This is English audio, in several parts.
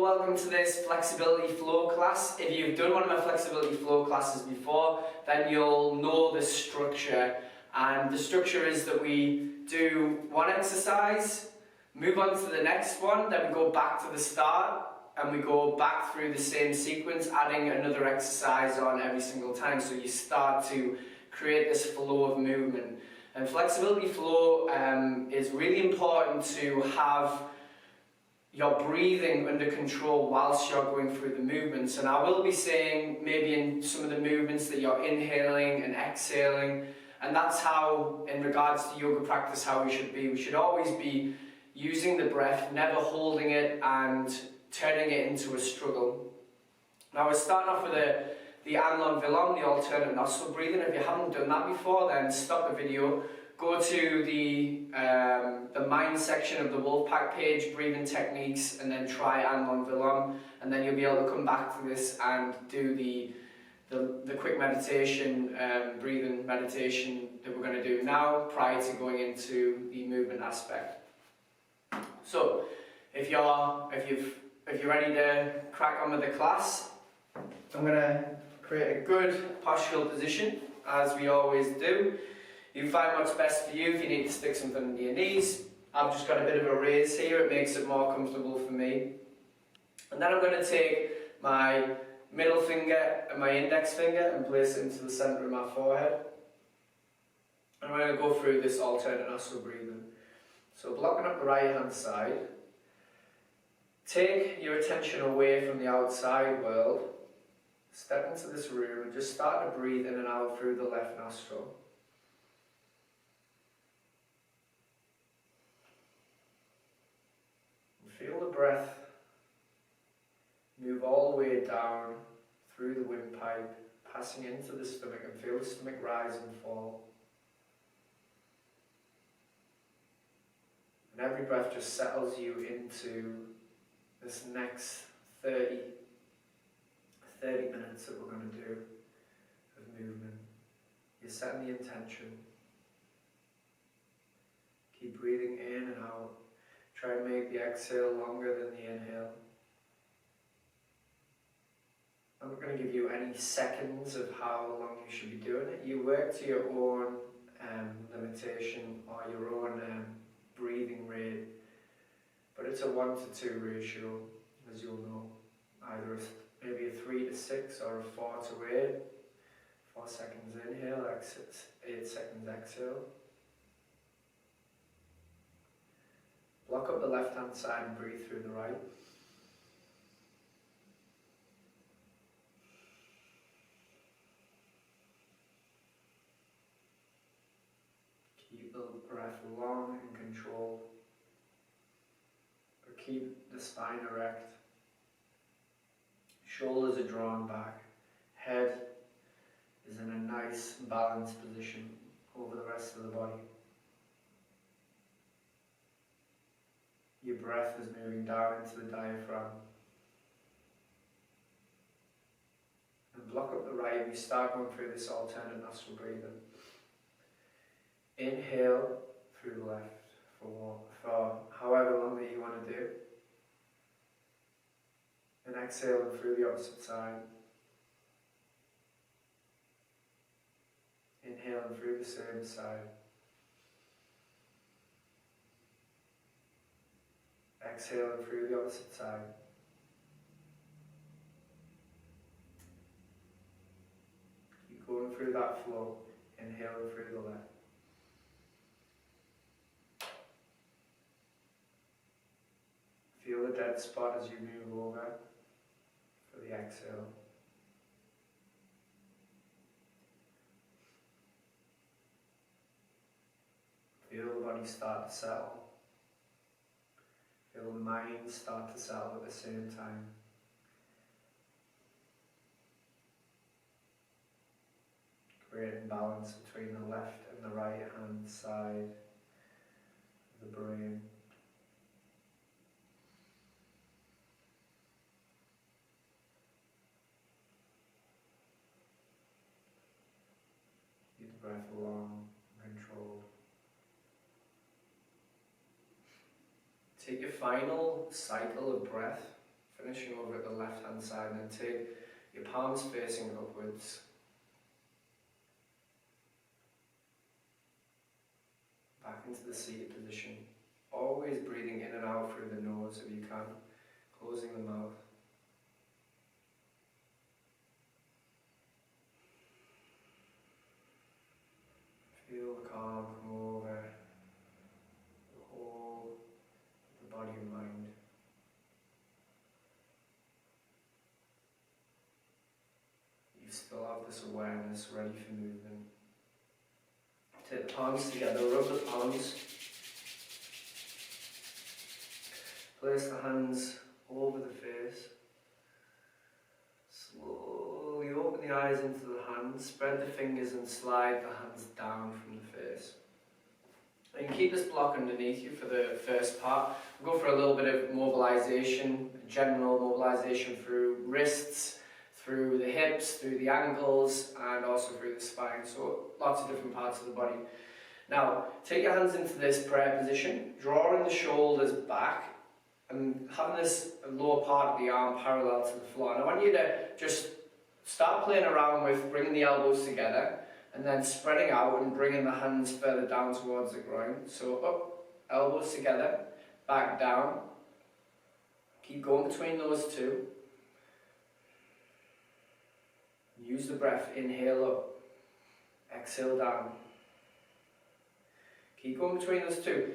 welcome to this flexibility flow class. If you've done one of my flexibility flow classes before, then you'll know the structure. And the structure is that we do one exercise, move on to the next one, then we go back to the start, and we go back through the same sequence, adding another exercise on every single time. So you start to create this flow of movement. And flexibility flow is really important to have your breathing under control whilst you're going through the movements. And I will be saying maybe in some of the movements that you're inhaling and exhaling, and that's how, in regards to yoga practice, how we should be. We should always be using the breath, never holding it and turning it into a struggle. Now we're starting off with the Anulom Vilom, the alternate nostril breathing. If you haven't done that before, then stop the video. Go to the mind section of the Wolfpack page, breathing techniques, and then try Anulom Vilom, and then you'll be able to come back to this and do the quick meditation, breathing meditation that we're going to do now prior to going into the movement aspect. So, if you're ready to crack on with the class, I'm going to create a good postural position, as we always do. You find what's best for you. If you need to stick something under your knees, I've just got a bit of a raise here, it makes it more comfortable for me. And then I'm going to take my middle finger and my index finger and place it into the centre of my forehead. And I'm going to go through this alternate nostril breathing. So blocking up the right hand side, take your attention away from the outside world, step into this room and just start to breathe in and out through the left nostril. Feel the breath move all the way down through the windpipe, passing into the stomach, and feel the stomach rise and fall. And every breath just settles you into this next 30 minutes that we're going to do of movement. You're setting the intention. Keep breathing in and out. Try and make the exhale longer than the inhale. I'm not going to give you any seconds of how long you should be doing it. You work to your own limitation or your own breathing rate, but it's a 1 to 2 ratio, as you'll know. Either maybe a 3 to 6 or a 4 to 8. 4 seconds inhale, 8 seconds exhale. Block up the left hand side and breathe through the right. Keep the breath long and controlled, but keep the spine erect. Shoulders are drawn back. Head is in a nice balanced position over the rest of the body. Your breath is moving down into the diaphragm. And block up the right. We start going through this alternate nostril breathing. Inhale through the left for however long that you want to do. And exhale through the opposite side. Inhaling through the same side. Exhaling through the opposite side. Keep going through that flow. Inhaling through the left. Feel the dead spot as you move over for the exhale. Feel the body start to settle. Feel the mind start to settle at the same time. Creating balance between the left and the right hand side of the brain. Keep the breath long and controlled. Take your final cycle of breath Finishing over at the left hand side, and then take your palms facing upwards. Back into the seated position. Always breathing in and out through the nose if you can, closing the mouth. Feel the calm come over the whole of the body and mind. You still have this awareness ready for movement. Take the palms together, rub the palms. Place the hands over the face. Slowly open the eyes into the hands, spread the fingers and slide the hands down from the face. And keep this block underneath you for the first part. We'll go for a little bit of mobilization, general mobilization through wrists, through the hips, through the ankles, and also through the spine. So lots of different parts of the body. Now, take your hands into this prayer position, drawing the shoulders back, and having this lower part of the arm parallel to the floor. And I want you to just start playing around with bringing the elbows together and then spreading out and bringing the hands further down towards the groin. So up, elbows together, back down. Keep going between those two. Use the breath, inhale up, exhale down. Keep going between those two.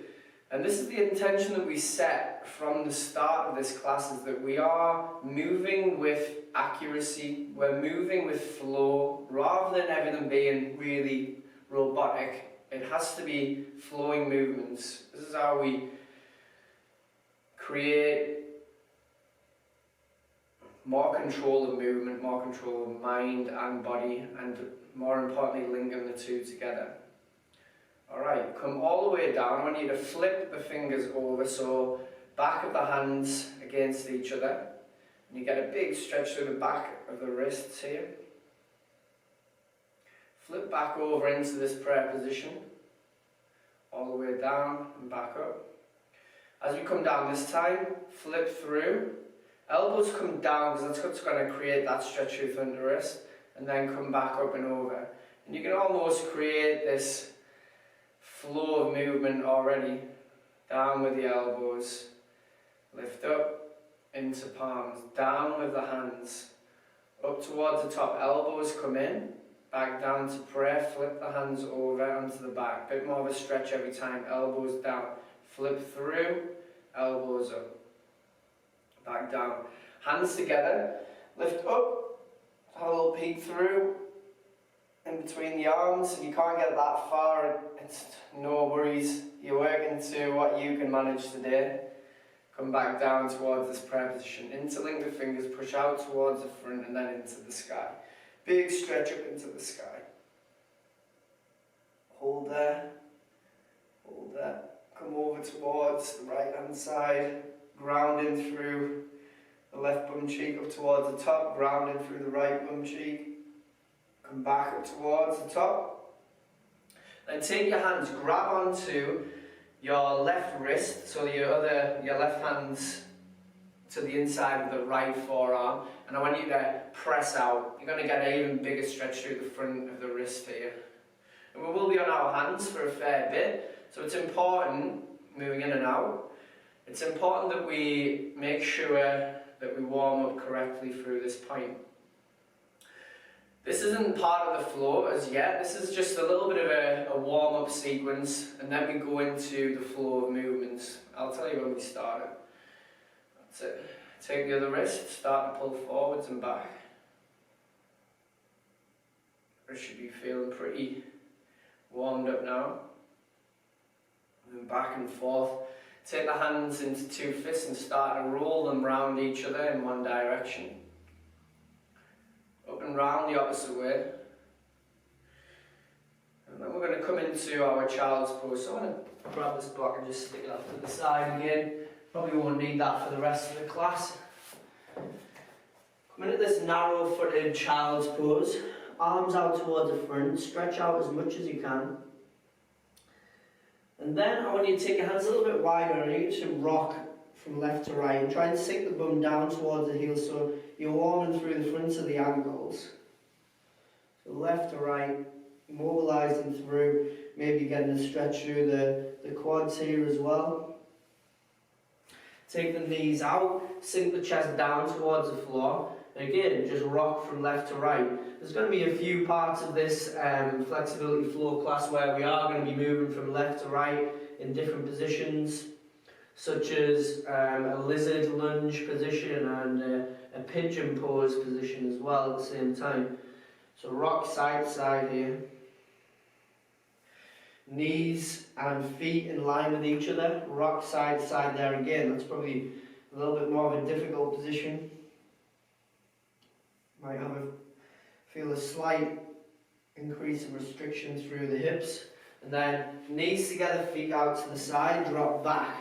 And this is the intention that we set from the start of this class, is that we are moving with accuracy, we're moving with flow, rather than everything being really robotic. It has to be flowing movements. This is how we create more control of movement, more control of mind and body, and more importantly, linking the two together. Alright, come all the way down. I want you to flip the fingers over, so back of the hands against each other. And you get a big stretch through the back of the wrists here. Flip back over into this prayer position. All the way down and back up. As we come down this time, flip through. Elbows come down because that's what's going to create that stretch through the wrist. And then come back up and over. And you can almost create this flow of movement already. Down with the elbows, lift up into palms, down with the hands, up towards the top, elbows come in, back down to prayer, flip the hands over onto the back, bit more of a stretch every time, elbows down, flip through, elbows up, back down, hands together, lift up, have a little peek through, in between the arms. If you can't get that far, it's no worries. You're working to what you can manage today. Come back down towards this prayer position. Interlink the fingers, push out towards the front and then into the sky. Big stretch up into the sky. Hold there. Hold there. Come over towards the right hand side. Grounding through the left bum cheek up towards the top. Grounding through the right bum cheek. Come back up towards the top. Then take your hands, grab onto your left wrist, so your left hand's to the inside of the right forearm, and I want you to press out. You're going to get an even bigger stretch through the front of the wrist here. And we will be on our hands for a fair bit, so it's important, moving in and out, it's important that we make sure that we warm up correctly through this point. This isn't part of the flow as yet, this is just a little bit of a warm-up sequence, and then we go into the flow of movements. I'll tell you when we start it. That's it. Take the other wrist, start to pull forwards and back. Wrist should be feeling pretty warmed up now. And back and forth. Take the hands into two fists and start to roll them round each other in one direction. Up and round the opposite way. And then we're going to come into our child's pose. So I'm going to grab this block and just stick it off to the side again. Probably won't need that for the rest of the class. Come into this narrow-footed child's pose. Arms out towards the front. Stretch out as much as you can. And then I want you to take your hands a little bit wider. I need you to rock from left to right, and try and sink the bum down towards the heel so you're warming through the fronts of the ankles. So left to right, mobilising through, maybe getting a stretch through the quads here as well. Take the knees out, sink the chest down towards the floor, and again, just rock from left to right. There's going to be a few parts of this flexibility floor class where we are going to be moving from left to right in different positions, such as a lizard lunge position and a pigeon pose position as well at the same time. So rock side to side here. Knees and feet in line with each other. Rock side to side there again. That's probably a little bit more of a difficult position. Might feel a slight increase of restriction through the hips. And then knees together, feet out to the side, drop back.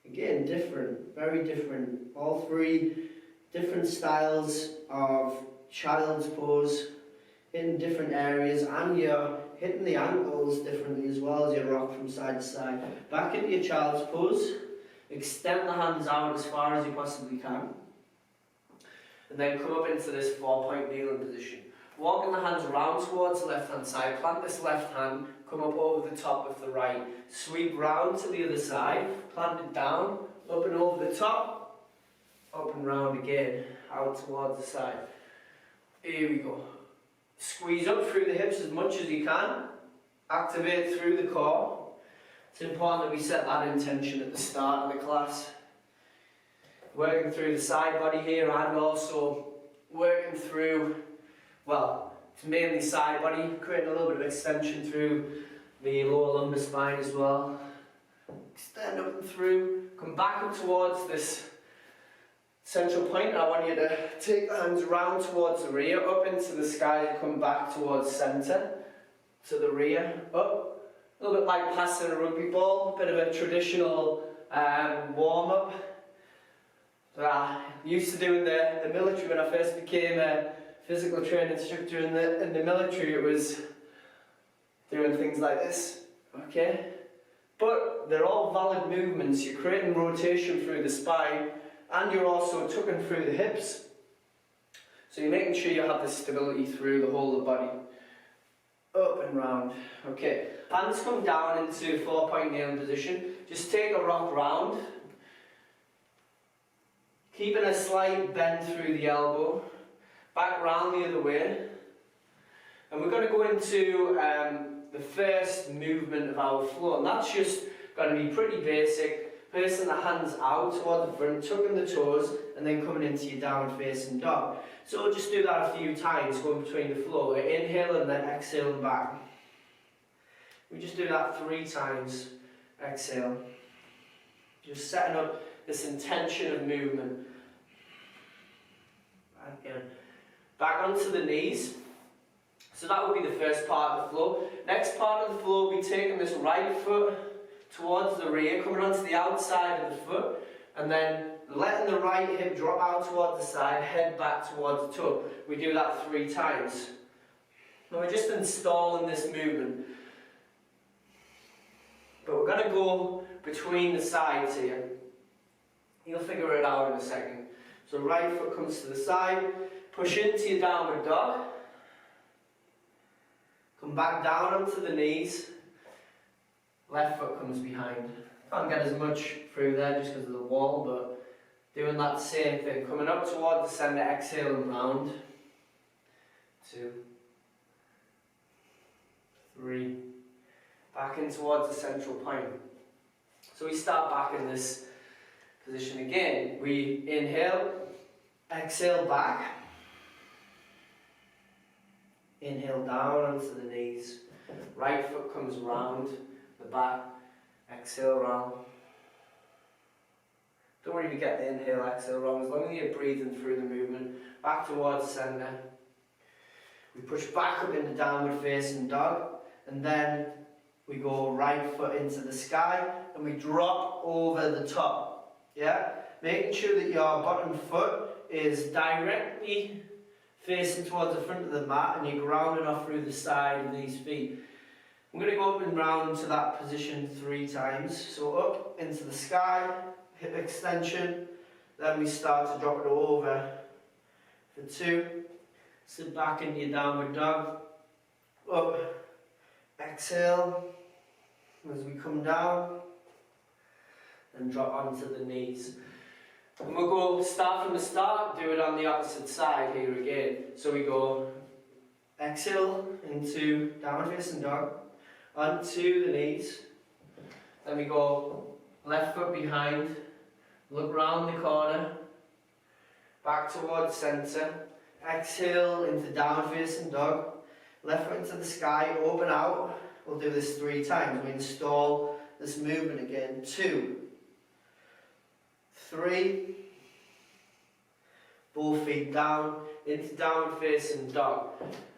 Again, different, very different. All three different styles of child's pose in different areas, and you're hitting the ankles differently as well as you rock from side to side. Back into your child's pose, extend the hands out as far as you possibly can, and then come up into this 4-point kneeling position. Walking the hands round towards the left hand side, plant this left hand, come up over the top of the right, sweep round to the other side, plant it down, up and over the top, up and round again, out towards the side. Here we go. Squeeze up through the hips as much as you can. Activate through the core. It's important that we set that intention at the start of the class. Working through the side body here and also working through, well, it's mainly side body, creating a little bit of extension through the lower lumbar spine as well. Extend up and through. Come back up towards this central point. I want you to take the hands round towards the rear, up into the sky, and come back towards centre, to the rear, up. A little bit like passing a rugby ball, a bit of a traditional warm-up. Used to doing the military when I first became a physical training instructor in the military. It was doing things like this, okay? But they're all valid movements. You're creating rotation through the spine, and you're also tucking through the hips. So you're making sure you have the stability through the whole of the body. Up and round. Okay, hands come down into 4-point kneeling position. Just take a rock round. Keeping a slight bend through the elbow. Back round the other way. And we're going to go into the first movement of our flow. And that's just going to be pretty basic. Placing the hands out toward the front, tucking the toes, and then coming into your downward facing dog. So we'll just do that a few times, going between the floor. We're inhaling and then exhaling back. We just do that 3 times. Exhale. Just setting up this intention of movement. Back in. Back onto the knees. So that will be the first part of the flow. Next part of the flow will be taking this right foot towards the rear, coming onto the outside of the foot, and then letting the right hip drop out towards the side, head back towards the toe. We do that 3 times. Now we're just installing this movement. But we're going to go between the sides here. You'll figure it out in a second. So right foot comes to the side, push into your downward dog, come back down onto the knees, left foot comes behind. Can't get as much through there just because of the wall, but doing that same thing. Coming up towards the centre, exhaling round. 2, 3. Back in towards the central point. So we start back in this position again. We inhale, exhale back. Inhale down onto the knees. Right foot comes round the back. Exhale round. Don't worry if you get the inhale, exhale wrong. As long as you're breathing through the movement. Back towards centre. We push back up into downward facing dog. And then we go right foot into the sky. And we drop over the top. Yeah? Making sure that your bottom foot is directly facing towards the front of the mat. And you're grounding off through the side of these feet. I'm going to go up and round to that position 3 times. So up into the sky, hip extension. Then we start to drop it over for 2. Sit back into your downward dog. Up. Exhale as we come down. And drop onto the knees. And we'll go start from the start, do it on the opposite side here again. So we go exhale into downward facing dog, onto the knees. Then we go left foot behind, look round the corner, back towards centre. Exhale into downward facing dog, left foot into the sky, open out. We'll do this 3 times. We install this movement again. 2, 3, both feet down, into downward facing dog.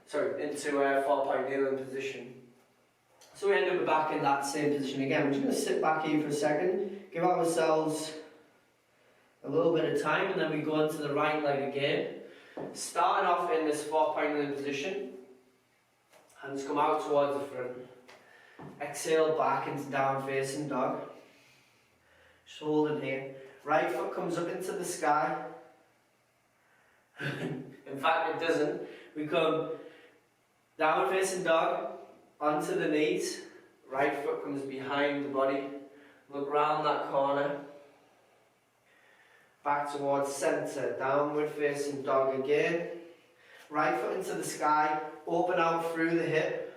Sorry, into a 4-point kneeling position. So we end up back in that same position again. We're just going to sit back here for a second, give ourselves a little bit of time, and then we go into the right leg again. Starting off in this 4-point kneeling position, hands come out towards the front. Exhale back into downward facing dog. Just hold it here. Right foot comes up into the sky. In fact, it doesn't. We come downward facing dog, onto the knees. Right foot comes behind the body. Look round that corner. Back towards centre. Downward facing dog again. Right foot into the sky. Open out through the hip.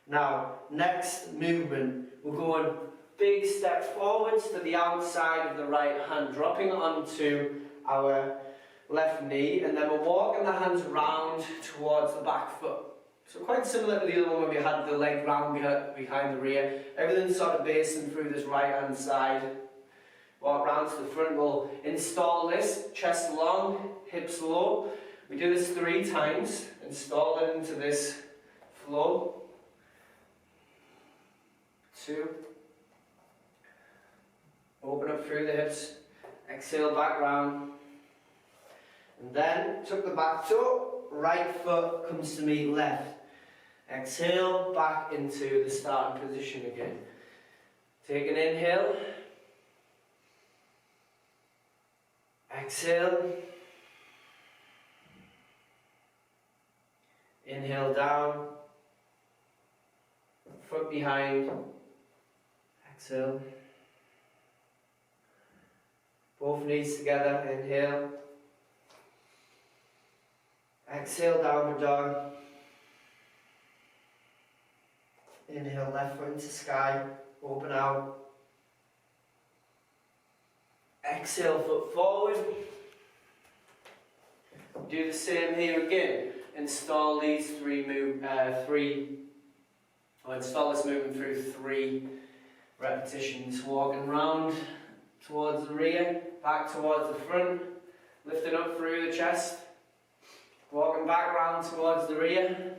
Now, next movement. We're going big step forwards to the outside of the right hand, dropping onto our left knee, and then we're walking the hands round towards the back foot. So quite similar to the other one where we had the leg round behind the rear. Everything's sort of basing through this right hand side. Walk round to the front. We'll install this, chest long, hips low. We do this 3 times, install it into this flow. 2. Open up through the hips, exhale back round, and then tuck the back toe, right foot comes to meet left. Exhale back into the starting position again. Take an inhale, exhale, inhale down, foot behind, exhale. Both knees together, inhale. Exhale, downward dog. Inhale, left foot into sky, open out. Exhale, foot forward. Do the same here again. Install these install this movement through 3 repetitions. Walking round towards the rear, back towards the front, lifting up through the chest, walking back round towards the rear.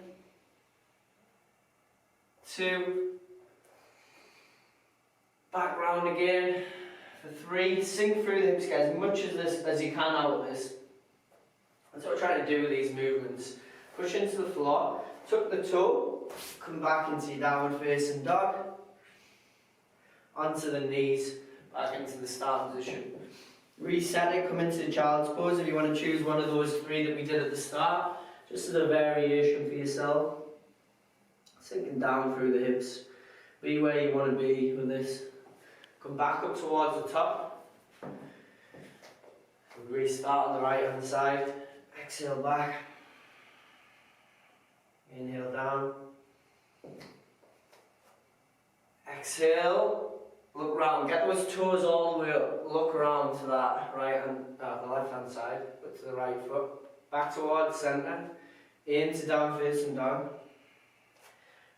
2, back round again for 3. Sink through the hips, get as much of this as you can out of this. That's what we're trying to do with these movements. Push into the floor, tuck the toe, come back into your downward facing dog, onto the knees, back into the start position. Reset it, come into the child's pose if you want to choose one of those 3 that we did at the start, just as a variation for yourself. Sinking down through the hips. Be where you want to be with this. Come back up towards the top. Restart on the right hand side. Exhale back. Inhale down. Exhale. Look round. Get those toes all the way up. Look around to that the left hand side, but to the right foot. Back towards centre. Into down facing dog.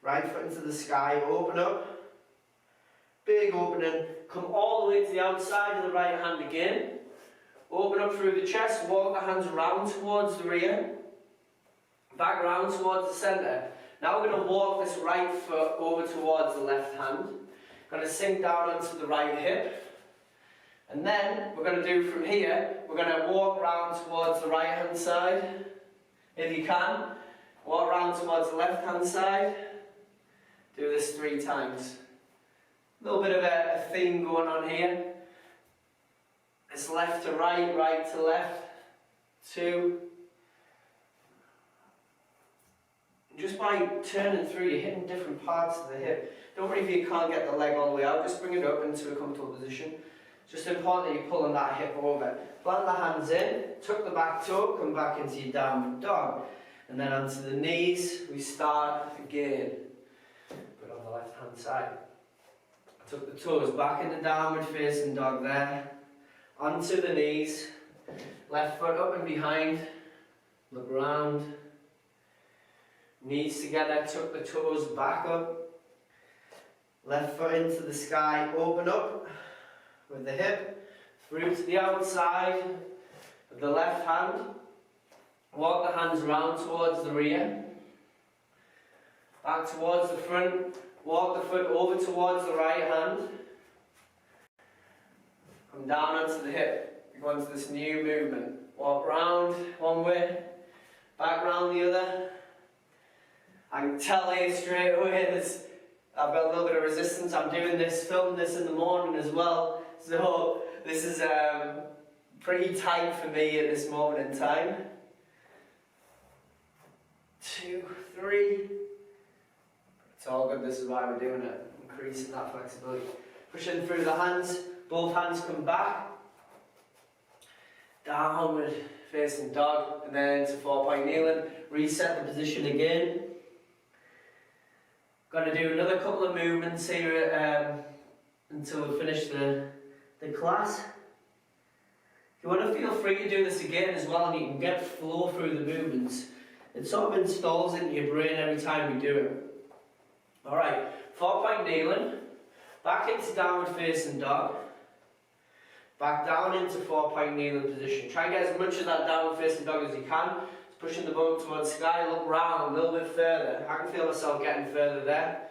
Right foot into the sky. Open up. Big opening. Come all the way to the outside of the right hand again. Open up through the chest. Walk the hands round towards the rear. Back round towards the centre. Now we're going to walk this right foot over towards the left hand. Going to sink down onto the right hip. And then we're going to do from here, we're going to walk round towards the right hand side. If you can. Walk round towards the left hand side. Do this 3 times. A little bit of a theme going on here. It's left to right, right to left. 2. And just by turning through, you're hitting different parts of the hip. Don't worry if you can't get the leg all the way out, just bring it up into a comfortable position. It's just important that you're pulling that hip over. Plant the hands in, tuck the back toe, come back into your downward dog. And then onto the knees, we start again. But on the left hand side. Tuck the toes back into downward facing dog there. Onto the knees. Left foot up and behind. Look round. Knees together, tuck the toes back up. Left foot into the sky, open up with the hip. Through to the outside of the left hand. Walk the hands round towards the rear. Back towards the front. Walk the foot over towards the right hand. Come down onto the hip. You go into this new movement. Walk round one way, back round the other. I can tell you straight away I've got a little bit of resistance. I'm doing this, filming this in the morning as well. So this is pretty tight for me at this moment in time. 2, 3. It's all good, this is why we're doing it. Increasing that flexibility. Pushing through the hands, both hands come back. Downward facing dog, and then into 4-point kneeling. Reset the position again. Going to do another couple of movements here until we finish the class. If you want to feel free to do this again as well, and you can get flow through the movements. It sort of installs into your brain every time we do it. Alright, 4-point kneeling, back into downward facing dog, back down into 4-point kneeling position. Try and get as much of that downward facing dog as you can. Just pushing the boat towards the sky, look round a little bit further. I can feel myself getting further there.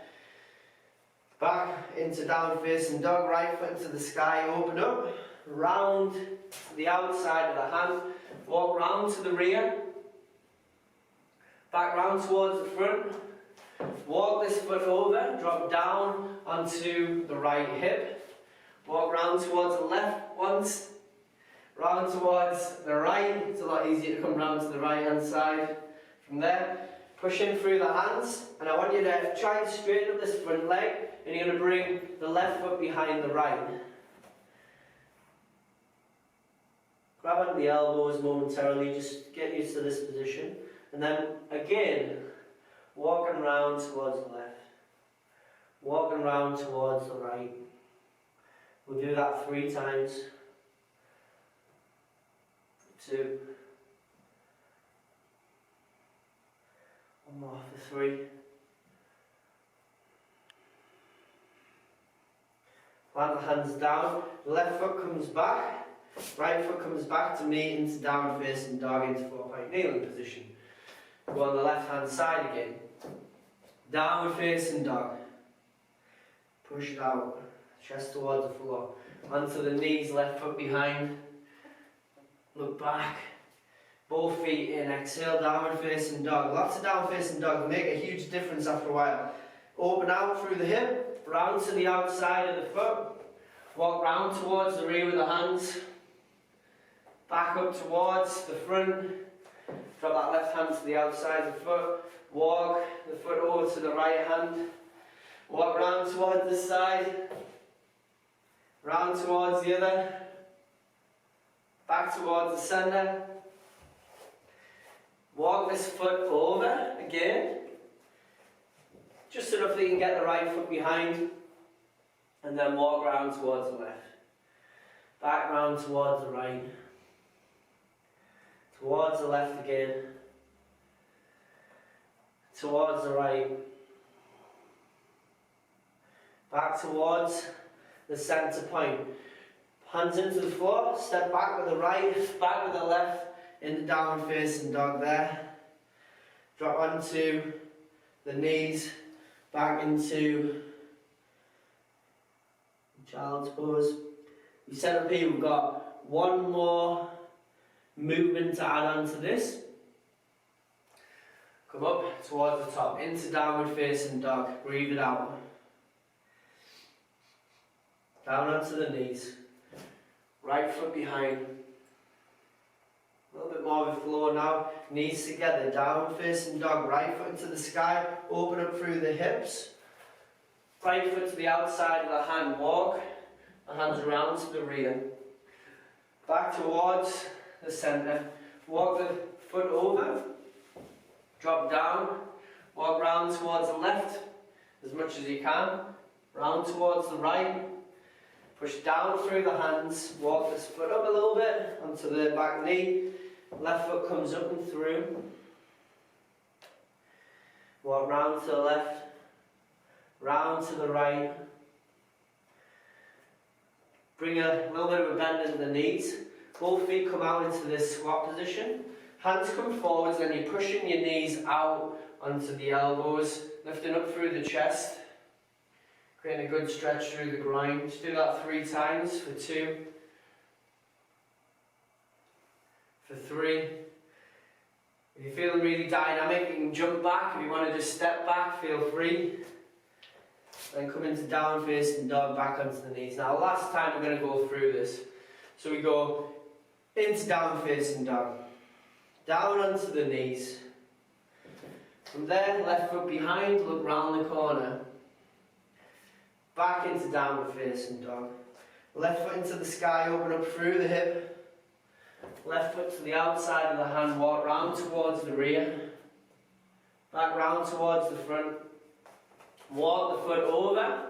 Back into downward facing dog, right foot into the sky, open up, round to the outside of the hand, walk round to the rear, back round towards the front. Walk this foot over, drop down onto the right hip. Walk round towards the left once, round towards the right. It's a lot easier to come round to the right hand side. From there, push in through the hands, and I want you to try and straighten up this front leg, and you're going to bring the left foot behind the right. Grab onto the elbows momentarily, just get used to this position. And then again, walking round towards the left, walking round towards the right. We'll do that 3 times. 2. One more for 3. Plant the hands down, left foot comes back, right foot comes back to meet into downward facing dog into 4-point kneeling position. Go on the left hand side again. Downward facing dog. Push it out. Chest towards the floor. Onto the knees, left foot behind. Look back. Both feet in. Exhale, downward facing dog. Lots of downward facing dog make a huge difference after a while. Open out through the hip. Round to the outside of the foot. Walk round towards the rear with the hands. Back up towards the front. Drop that left hand to the outside of the foot. Walk the foot over to the right hand. Walk round towards the side. Round towards the other. Back towards the centre. Walk this foot over again. Just enough that you can get the right foot behind. And then walk round towards the left. Back round towards the right. Towards the left again. Towards the right. Back towards the centre point. Hands into the floor, step back with the right, back with the left, into downward facing dog there. Drop onto the knees, back into child's pose. We set up here, we've got one more movement to add on to this. Come up towards the top, into downward facing dog, breathe it out. Down onto the knees. right foot behind. A little bit more of a flow now, knees together, down facing dog, right foot into the sky, open up through the hips. Right foot to the outside of the hand, walk the hands around to the rear. Back towards the centre, walk the foot over, drop down, walk round towards the left as much as you can, round towards the right, push down through the hands, walk this foot up a little bit onto the back knee, left foot comes up and through, walk round to the left, round to the right, bring a little bit of a bend in the knees, both feet come out into this squat position, hands come forwards, then you're pushing your knees out onto the elbows, lifting up through the chest, creating a good stretch through the groin. Just do that 3 times for 2, for 3. If you're feeling really dynamic, you can jump back. If you want to just step back, feel free. Then come into down facing dog, back onto the knees. Now last time we're going to go through this. So we go into down facing dog, down onto the knees. From there, left foot behind, look round the corner. Back into downward facing dog. Left foot into the sky, open up through the hip. Left foot to the outside of the hand, walk round towards the rear. Back round towards the front. Walk the foot over.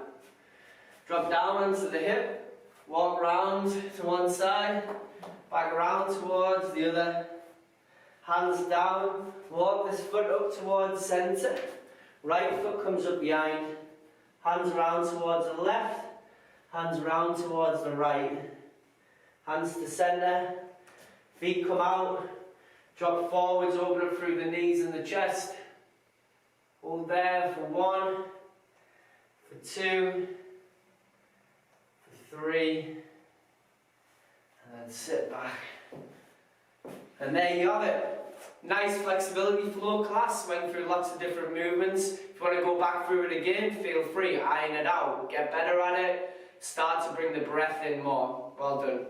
Drop down onto the hip. Walk round to one side. Back round towards the other. Hands down. Walk this foot up towards centre. Right foot comes up behind. Hands round towards the left. Hands round towards the right. Hands to centre. Feet come out. Drop forwards, open up through the knees and the chest. Hold there for 1, for 2, for 3, and then sit back. And there you have it. Nice flexibility flow class, went through lots of different movements. If you want to go back through it again, feel free, iron it out, get better at it, start to bring the breath in more. Well done.